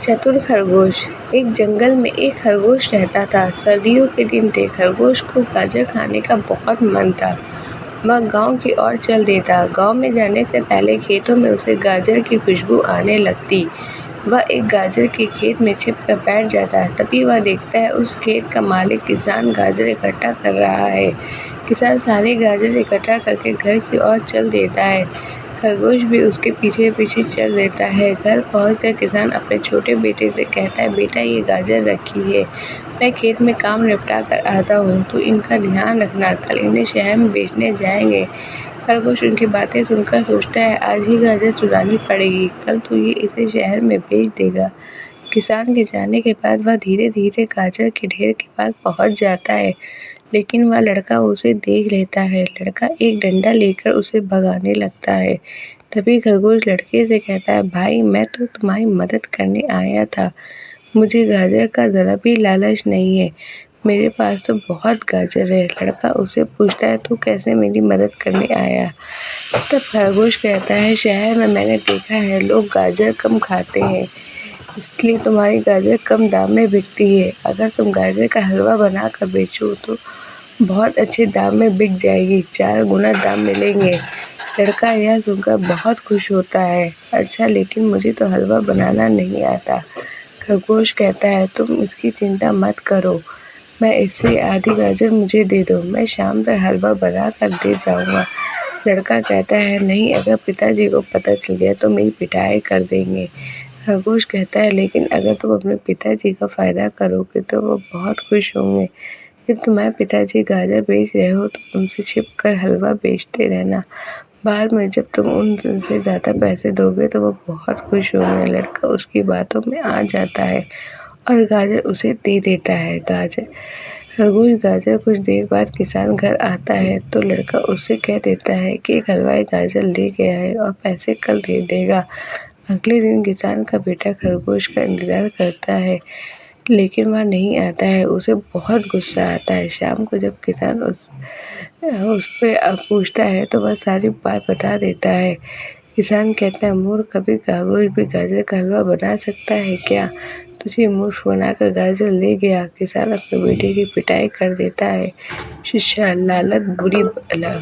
चतुर खरगोश। एक जंगल में एक खरगोश रहता था। सर्दियों के दिन थे। खरगोश को गाजर खाने का बहुत मन था। वह गांव की ओर चल देता। गांव में जाने से पहले खेतों में उसे गाजर की खुशबू आने लगती। वह एक गाजर के खेत में छिप कर बैठ जाता है। तभी वह देखता है उस खेत का मालिक किसान गाजर इकट्ठा कर रहा है। किसान सारे गाजर इकट्ठा करके घर की ओर चल देता है। खरगोश भी उसके पीछे पीछे चल देता है। घर पहुंचकर किसान अपने छोटे बेटे से कहता है, बेटा ये गाजर रखी है, मैं खेत में काम निपटा कर आता हूँ, तू इनका ध्यान रखना, कल इन्हें शहर में बेचने जाएंगे। खरगोश उनकी बातें सुनकर सोचता है, आज ही गाजर चुरानी पड़ेगी, कल तो ये इसे शहर में बेच देगा। किसान के जाने के बाद वह धीरे धीरे गाजर के ढेर के पास पहुंच जाता है, लेकिन वह लड़का उसे देख लेता है। लड़का एक डंडा लेकर उसे भगाने लगता है। तभी खरगोश लड़के से कहता है, भाई मैं तो तुम्हारी मदद करने आया था, मुझे गाजर का जरा भी लालच नहीं है, मेरे पास तो बहुत गाजर है। लड़का उससे पूछता है, तू कैसे मेरी मदद करने आया? तब खरगोश कहता है, शहर में मैंने देखा है लोग गाजर कम खाते हैं, इसलिए तुम्हारी गाजर कम दाम में बिकती है। अगर तुम गाजर का हलवा बना कर बेचो तो बहुत अच्छे दाम में बिक जाएगी, 4 गुना दाम मिलेंगे। लड़का यह सुनकर बहुत खुश होता है। अच्छा, लेकिन मुझे तो हलवा बनाना नहीं आता। खरगोश कहता है, तुम इसकी चिंता मत करो, मैं इससे आधी गाजर मुझे दे दो, मैं शाम तक हलवा बना कर दे जाऊंगा। लड़का कहता है, नहीं, अगर पिताजी को पता चल गया तो मेरी पिटाई कर देंगे। खरगोश कहता है, लेकिन अगर तुम अपने पिताजी का फायदा करोगे तो वो बहुत खुश होंगे। फिर तुम्हारे पिताजी गाजर बेच रहे हो तो उनसे छिप कर हलवा बेचते रहना, बाद में जब तुम उनसे ज़्यादा पैसे दोगे तो वो बहुत खुश होंगे। लड़का उसकी बातों में आ जाता है और गाजर उसे दे देता है। खरगोश गाजर कुछ देर बाद किसान घर आता है तो लड़का उससे कह देता है कि एक हलवाई गाजर ले गया है और पैसे कल दे देगा। अगले दिन किसान का बेटा खरगोश का इंतजार करता है, लेकिन वह नहीं आता है। उसे बहुत गुस्सा आता है। शाम को जब किसान उस पे पूछता है तो वह सारी बात बता देता है। किसान कहता है, मूर्ख, कभी खरगोश भी गाजर का हलवा बना सकता है क्या? तुझे मूर्ख बनाकर गाजर ले गया। किसान अपने बेटे की पिटाई कर देता है। शिक्षा, लालच बुरी बला।